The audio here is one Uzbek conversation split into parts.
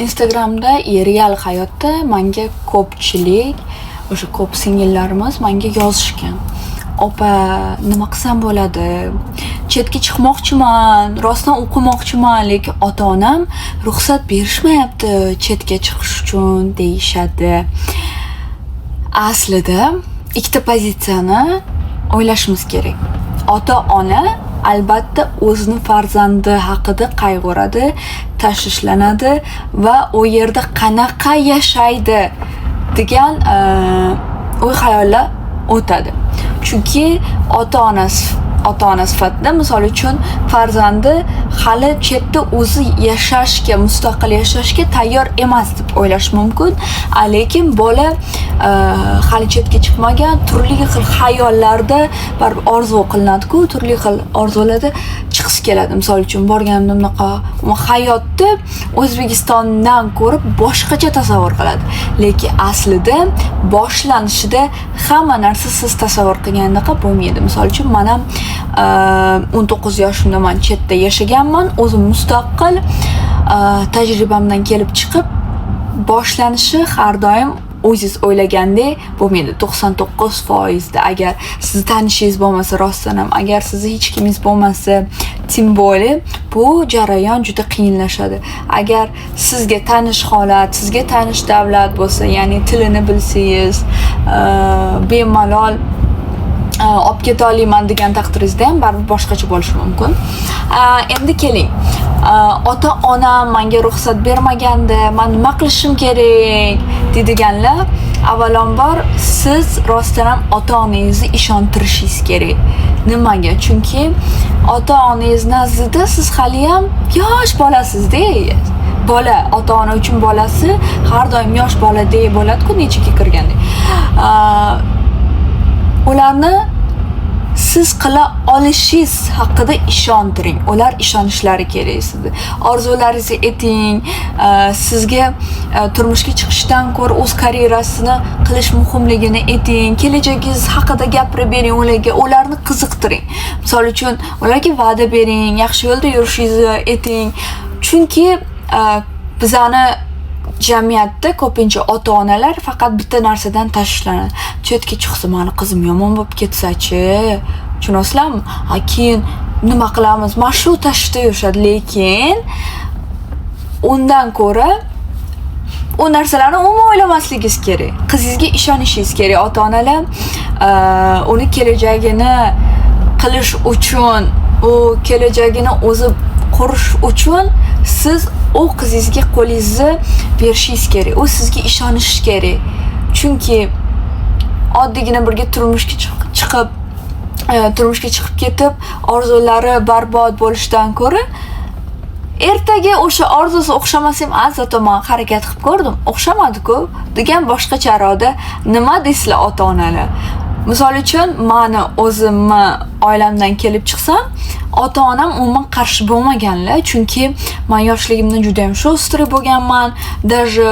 Instagramda real hayotda menga ko'pchilik, o'sha ko'p singillarimiz menga yozishgan. Opa, nima qilsam bo'ladi? Chetga chiqmoqchiman, rostdan o'qimoqchiman, lekin ota-onam ruxsat berishmayapti chetga chiqish uchun deyishadi. Aslida ikkita pozitsiyani o'ylashimiz kerak. Ota-ona albatta o'zini farzandi haqida qayg'uradi, tashvishlanadi va u yerda qanaqa yashaydi degan o'y-xayollar o'tadi. Chunki ota-ona sifatida, misol uchun, farzandi hali chetda o'zi yashashga, mustaqil yashashga tayyor emas deb o'ylash mumkin. Lekin bola hali chetga chiqmagan, turli xil xayollarda baribir orzu qilinadi-ku, turli xil orzularda chiqisi keladi. Misol uchun, borganimda bunaqa hayotni O'zbekistondan ko'rib boshqacha tasavvur qiladi. Lekin aslida boshlanishida hamma narsa siz tasavvur qilgandaqa bo'lmaydi. Misol uchun, men ham 19 yoshimda men chetda yashaganman, o'zim mustaqil tajribamdan kelib chiqib, boshlanishi har doim o'zingiz o'ylagandek bo'lmaydi. 99% da agar sizni tanishingiz bo'lmasa, rostdan ham agar sizni hech kimingiz bo'lmasa, tim bo'li bu jarayon juda qiyinlashadi. Agar sizga tanish holat, sizga tanish davlat bo'lsa, ya'ni tilini bilsangiz, bemalol olib keta olaman degan taqdiringizda ham baribir boshqacha bo'lishi mumkin. Endi keling, ota-onam menga ruxsat bermaganda men nima qilishim kerak deydiganlar, avvalambor siz rostdan ham ota-onangizni ishontirishingiz kerak. Nimaga? Chunki ota-onangiz nazdida siz hali ham yosh bolasizda. Bola, ota-ona uchun bolasi har doim yosh boladek bo'ladi-ku, nechaga kirganda. Ularni siz qila olishingiz haqida ishontiring. Ular ishonishlari kerak sizga. Orzularingizni ayting, sizga turmushga chiqishdan ko'ra o'z karyerasini qilish muhimligini ayting, kelajagingiz haqida gapirib bering ularga, ularni qiziqtiring. Misol uchun, ularga va'da bering, yaxshi yo'lda yurishingizni ayting. Chunki bizani jamiyatda ko'pincha ota-onalar faqat bitta narsadan tashvishlanadi. Chetga chiqsa, meni qizim yomon bo'lib ketsa-chi? Tushunasizlarmi? Keyin nima qilamiz? Mana shu tashvishda yurishadi, lekin undan ko'ra u narsalarni umuman o'ylamasligingiz kerak. Qizingizga ishonishingiz kerak. Ota-onalar uni kelajagini qilish uchun, u kelajagini o'zi qurish uchun siz u qizingizga qo'lingizni berishingiz kerak. U sizga ishonishi kerak. Chunki oddiygina birga turmushga chiqib ketib, orzulari barbod bo'lishdan ko'ra, ertaga o'sha orzusi o'xshamasa ham, zato men harakat qilib ko'rdim, o'xshamadi-ku degan boshqa charoda nima deysizlar ota-onalar? Misol uchun, meni o'zimni oilamdan kelib chiqsam, ota-onam umuman qarshi bo'lmaganlar, chunki men yoshligimdan juda ham sho'stri bo'lganman. Даже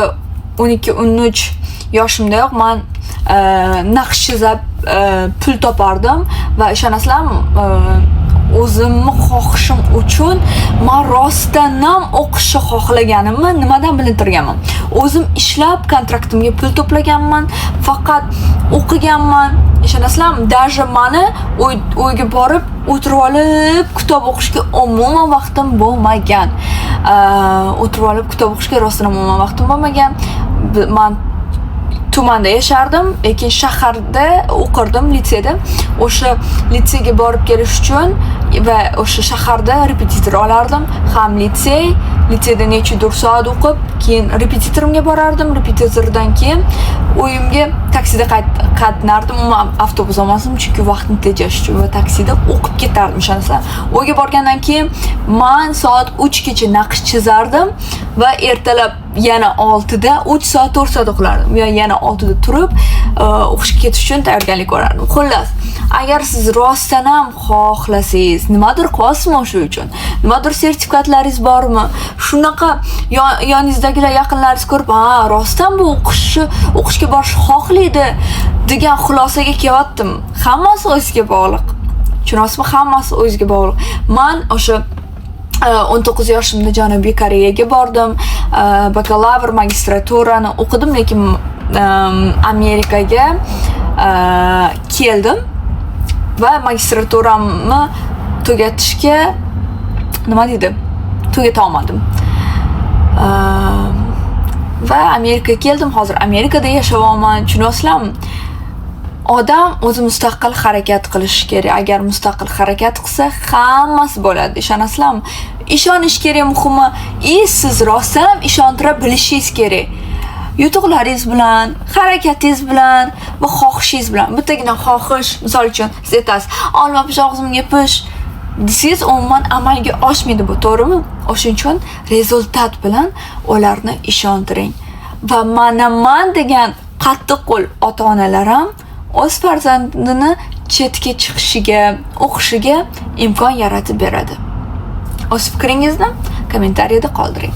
12-13 yoshimdayoq men naqsh chizib pul topardim va ishonasizlarmi, o'zimni xohishim uchun men rostdan ham o'qishni xohlaganimni nimadan bilintirganman. O'zim ishlab kontraktimga pul to'plaganman, faqat o'qiganman. Ishonasizlarmi, даже meni uyga borib o'tirib olib kitob o'qishga umuman vaqtim bo'lmagan. O'tirib olib kitob o'qishga rostdan umuman vaqtim bo'lmagan. Men tumanda yashardim, lekin shaharda o'qirdim, litseyda. O'sha litseyga borib kelish uchun va o'sha shaharda repetitor olardim. Ham litseyda necha soat o'qib, keyin repetitorimga borardim. Repetitordan keyin uyimga taksida qatnardim. Umuman avtobus olmasdim, chunki vaqtni tejash uchun va taksida o'qib ketardim, ishonasizlar. Uyga borgandan keyin men soat 3 gacha naqsh chizardim va ertalab yana 6 da 3 soat 4 soat o'qilardim. Yana 6 da turib o'qishga ketish uchun tayyorgarlik ko'rardim. Xullas, agar siz rostdan ham xohlasangiz, nimadir qilasizmi o'sha uchun? Nimadir sertifikatlaringiz bormi? Shunaqa yoningizdagilar, yaqinlaringiz ko'rib, rostdan bu o'qishga borish xohlaydi degan xulosaga kelyaptim. Hammasi o'ziga bog'liq. Tushunasizmi? Hammasi o'ziga bog'liq. Men o'sha 19 yoshimda Janubiy Koreyaga bordim. Bakalavr, magistraturani o'qidim, lekin Amerikaga keldim va magistraturamni tugatishga tugata olmadim. Va Amerikaga keldim. Hozir Amerikada yashayapman. Tushunasizlarmi? Odam o'zi mustaqil harakat qilishi kerak. Agar mustaqil harakat qilsa, hammasi bo'ladi. Ishonasizlarmi? Ishonish kerak muhimi. Siz rostdan ham ishontira bilishingiz kerak. Yutuqlaringiz bilan, harakatingiz bilan va xohishingiz bilan. Bittagina xohish, misol uchun, siz aytasiz, "Olma pish, og'zimga pish" desangiz, umuman amalga oshmaydi bu, to'g'rimi? O'shuning uchun rezultat bilan ularni ishontiring. Va man degan qattiqqo'l ota-onalar ham o'z farzandini chetga chiqishiga, o'qishiga imkon yaratib beradi. O'z fikringizni kommentariyada qoldiring.